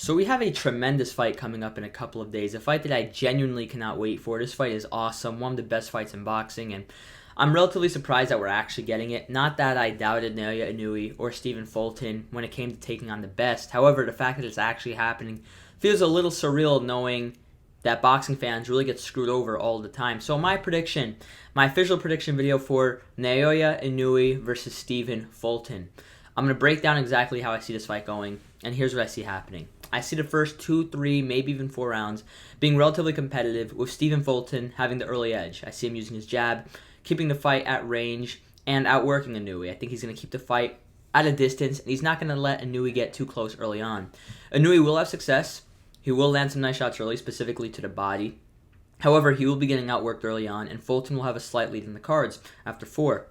So we have a tremendous fight coming up in a couple of days. A fight that I genuinely cannot wait for. This fight is awesome, one of the best fights in boxing, and I'm relatively surprised that we're actually getting it. Not that I doubted Naoya Inoue or Stephen Fulton when it came to taking on the best. However, the fact that it's actually happening feels a little surreal knowing that boxing fans really get screwed over all the time. So my prediction, my official prediction video for Naoya Inoue versus Stephen Fulton. I'm going to break down exactly how I see this fight going, and here's what I see happening. I see the first 2, 3, maybe even 4 rounds being relatively competitive, with Stephen Fulton having the early edge. I see him using his jab, keeping the fight at range, and outworking Inoue. I think he's going to keep the fight at a distance, and he's not going to let Inoue get too close early on. Inoue will have success. He will land some nice shots early, specifically to the body. However, he will be getting outworked early on, and Fulton will have a slight lead in the cards after 4.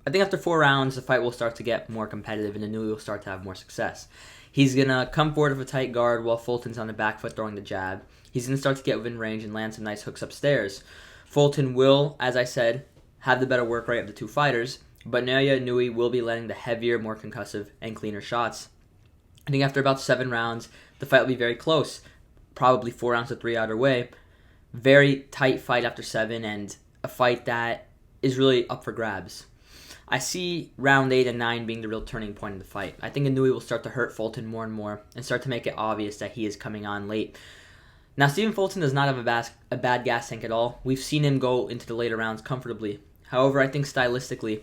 I think after 4 rounds, the fight will start to get more competitive, and Inoue will start to have more success. He's going to come forward with a tight guard while Fulton's on the back foot throwing the jab. He's going to start to get within range and land some nice hooks upstairs. Fulton will, as I said, have the better work rate of the two fighters, but Naoya Inoue will be landing the heavier, more concussive, and cleaner shots. I think after about 7 rounds, the fight will be very close, probably 4 rounds to 3 either way. Very tight fight after 7, and a fight that is really up for grabs. I see round 8 and 9 being the real turning point in the fight. I think Inoue will start to hurt Fulton more and more and start to make it obvious that he is coming on late. Now, Stephen Fulton does not have a bad gas tank at all. We've seen him go into the later rounds comfortably. However, I think stylistically,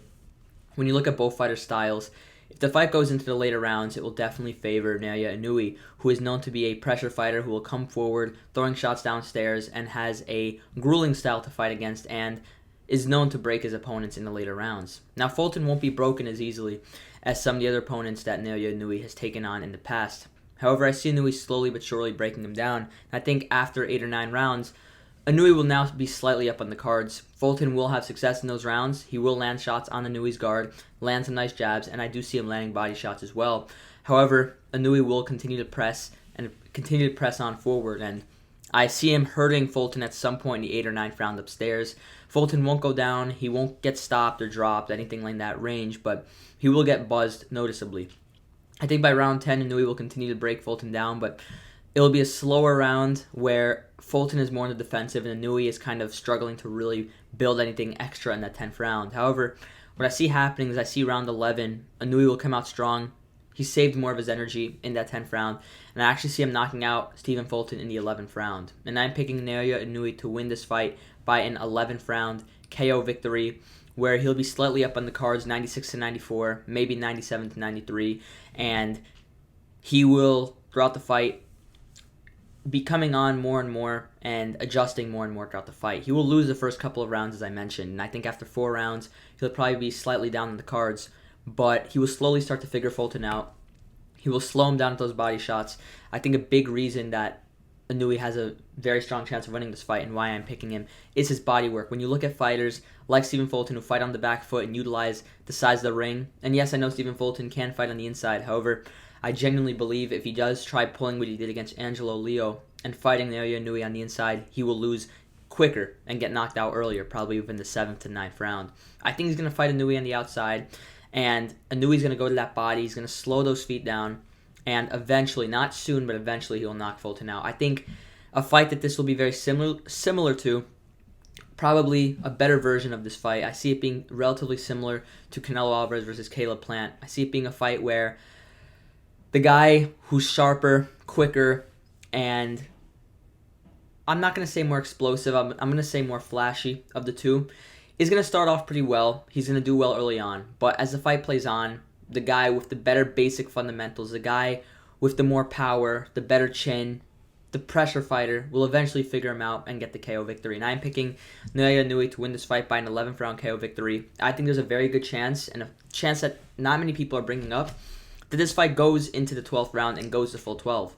when you look at both fighters' styles, if the fight goes into the later rounds, it will definitely favor Naoya Inoue, who is known to be a pressure fighter who will come forward, throwing shots downstairs, and has a grueling style to fight against, and is known to break his opponents in the later rounds. Now, Fulton won't be broken as easily as some of the other opponents that Naoya Inoue has taken on in the past. However, I see Inoue slowly but surely breaking him down. I think after 8 or 9 rounds, Inoue will now be slightly up on the cards. Fulton will have success in those rounds. He will land shots on Inoue's guard, land some nice jabs, and I do see him landing body shots as well. However, Inoue will continue to press on forward, and I see him hurting Fulton at some point in the 8th or 9th round upstairs. Fulton won't go down. He won't get stopped or dropped, anything like that range, but he will get buzzed noticeably. I think by round 10, Inoue will continue to break Fulton down, but it'll be a slower round where Fulton is more on the defensive and Inoue is kind of struggling to really build anything extra in that 10th round. However, what I see happening is I see round 11, Inoue will come out strong. He saved more of his energy in that 10th round, and I actually see him knocking out Stephen Fulton in the 11th round. And I'm picking Naoya Inoue to win this fight by an 11th round KO victory, where he'll be slightly up on the cards, 96-94, maybe 97-93, and he will, throughout the fight, be coming on more and more and adjusting more and more throughout the fight. He will lose the first couple of rounds, as I mentioned, and I think after 4 rounds, he'll probably be slightly down on the cards, but he will slowly start to figure Fulton out. He will slow him down with those body shots. I think a big reason that Inoue has a very strong chance of winning this fight and why I'm picking him is his body work. When you look at fighters like Stephen Fulton who fight on the back foot and utilize the size of the ring, and yes, I know Stephen Fulton can fight on the inside. However, I genuinely believe if he does try pulling what he did against Angelo Leo and fighting Naoya Inoue on the inside, he will lose quicker and get knocked out earlier, probably within the 7th to 9th round. I think he's going to fight Inoue on the outside, and Inoue's going to go to that body. He's going to slow those feet down, and eventually, not soon, but eventually he'll knock Fulton out. I think a fight that this will be very similar to, probably a better version of this fight. I see it being relatively similar to Canelo Alvarez versus Caleb Plant. I see it being a fight where the guy who's sharper, quicker, and I'm not going to say more explosive, I'm going to say more flashy of the two, is going to start off pretty well. He's going to do well early on. But as the fight plays on, the guy with the better basic fundamentals, the guy with the more power, the better chin, the pressure fighter, will eventually figure him out and get the KO victory. And I'm picking Naoya Inoue to win this fight by an 11th round KO victory. I think there's a very good chance, and a chance that not many people are bringing up, that this fight goes into the 12th round and goes to full 12.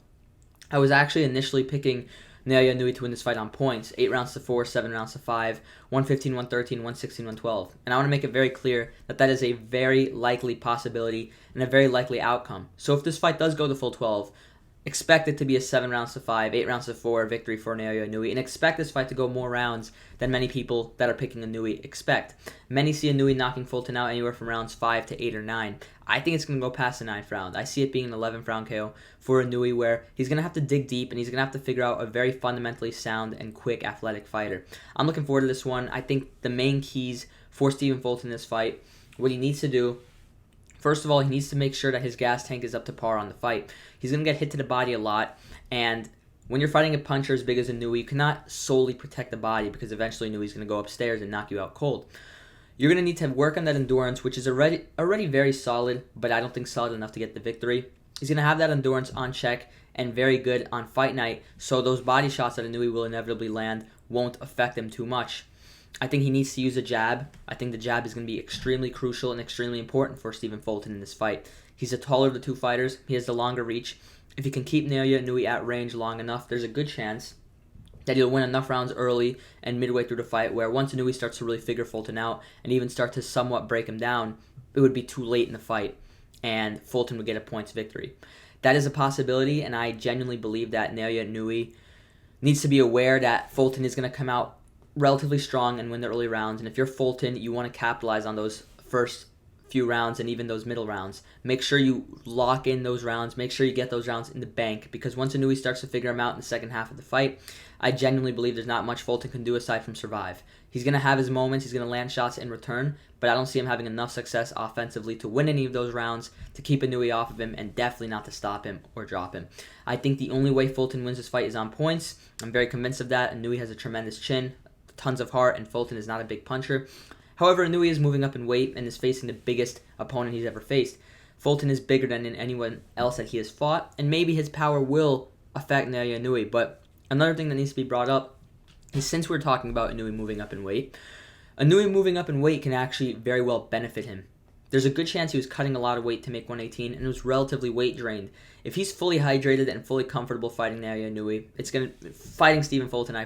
I was actually initially picking Naoya Inoue to win this fight on points, 8 rounds to 4, 7 rounds to 5, 115, 113, 116, 112. And I want to make it very clear that that is a very likely possibility and a very likely outcome. So if this fight does go to full 12, expect it to be a 7 rounds to 5, 8 rounds to 4 victory for Naoya Inoue, and expect this fight to go more rounds than many people that are picking Inoue expect. Many see Inoue knocking Fulton out anywhere from rounds 5 to 8 or 9. I think it's going to go past the 9th round. I see it being an 11th round KO for Inoue, where he's going to have to dig deep and he's going to have to figure out a very fundamentally sound and quick athletic fighter. I'm looking forward to this one. I think the main keys for Stephen Fulton in this fight, what he needs to do, first of all, he needs to make sure that his gas tank is up to par on the fight. He's going to get hit to the body a lot, and when you're fighting a puncher as big as Inoue, you cannot solely protect the body because eventually Inoue's going to go upstairs and knock you out cold. You're going to need to work on that endurance, which is already very solid, but I don't think solid enough to get the victory. He's going to have that endurance on check and very good on fight night, so those body shots that Inoue will inevitably land won't affect him too much. I think he needs to use a jab. I think the jab is going to be extremely crucial and extremely important for Stephen Fulton in this fight. He's the taller of the two fighters. He has the longer reach. If he can keep Naoya Inoue at range long enough, there's a good chance that he'll win enough rounds early and midway through the fight where once Inoue starts to really figure Fulton out and even start to somewhat break him down, it would be too late in the fight and Fulton would get a points victory. That is a possibility, and I genuinely believe that Naoya Inoue needs to be aware that Fulton is going to come out relatively strong and win the early rounds, and if you're Fulton, you want to capitalize on those first few rounds and even those middle rounds. Make sure you lock in those rounds. Make sure you get those rounds in the bank, because once Inoue starts to figure him out in the second half of the fight, I genuinely believe there's not much Fulton can do aside from survive. He's going to have his moments. He's going to land shots in return, but I don't see him having enough success offensively to win any of those rounds, to keep Inoue off of him, and definitely not to stop him or drop him. I think the only way Fulton wins this fight is on points. I'm very convinced of that. Inoue has a tremendous chin, tons of heart, and Fulton is not a big puncher. However, Inoue is moving up in weight and is facing the biggest opponent he's ever faced. Fulton is bigger than anyone else that he has fought, and maybe his power will affect Naoya Inoue. But another thing that needs to be brought up is, since we're talking about Inoue moving up in weight, Inoue moving up in weight can actually very well benefit him. There's a good chance he was cutting a lot of weight to make 118 and was relatively weight drained. If he's fully hydrated and fully comfortable fighting Naoya Inoue, fighting Stephen Fulton,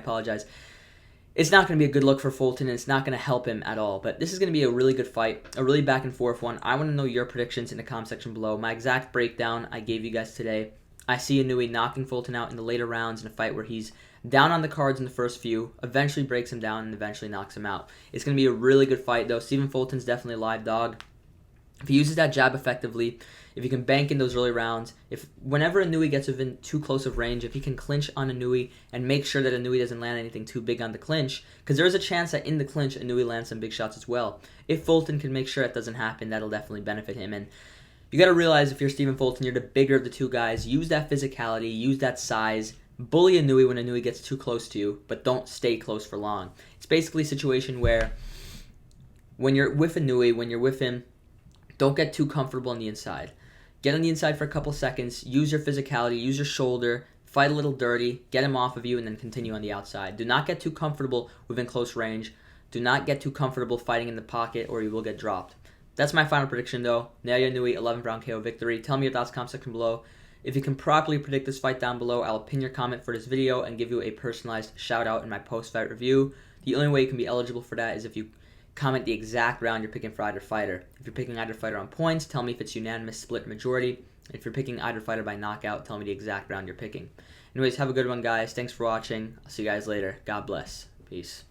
it's not going to be a good look for Fulton, and it's not going to help him at all. But this is going to be a really good fight, a really back and forth one. I want to know your predictions in the comment section below. My exact breakdown I gave you guys today. I see Inoue knocking Fulton out in the later rounds in a fight where he's down on the cards in the first few, eventually breaks him down, and eventually knocks him out. It's going to be a really good fight, though. Stephen Fulton's definitely a live dog. If he uses that jab effectively, if he can bank in those early rounds, whenever Inoue gets within too close of range, if he can clinch on Inoue and make sure that Inoue doesn't land anything too big on the clinch, because there is a chance that in the clinch Inoue lands some big shots as well. If Fulton can make sure that doesn't happen, that'll definitely benefit him. And you got to realize, if you're Stephen Fulton, you're the bigger of the two guys. Use that physicality, use that size, bully Inoue when Inoue gets too close to you, but don't stay close for long. It's basically a situation where when you're with Inoue, when you're with him, don't get too comfortable on the inside. Get on the inside for a couple seconds, use your physicality, use your shoulder, fight a little dirty, get him off of you, and then continue on the outside. Do not get too comfortable within close range. Do not get too comfortable fighting in the pocket, or you will get dropped. That's my final prediction, though. Naoya Inoue, 11th round KO victory. Tell me your thoughts in the comment section below. If you can properly predict this fight down below, I'll pin your comment for this video and give you a personalized shout out in my post-fight review. The only way you can be eligible for that is if you comment the exact round you're picking for either fighter. If you're picking either fighter on points, tell me if it's unanimous, split, majority. If you're picking either fighter by knockout, tell me the exact round you're picking. Anyways, have a good one, guys. Thanks for watching. I'll see you guys later. God bless. Peace.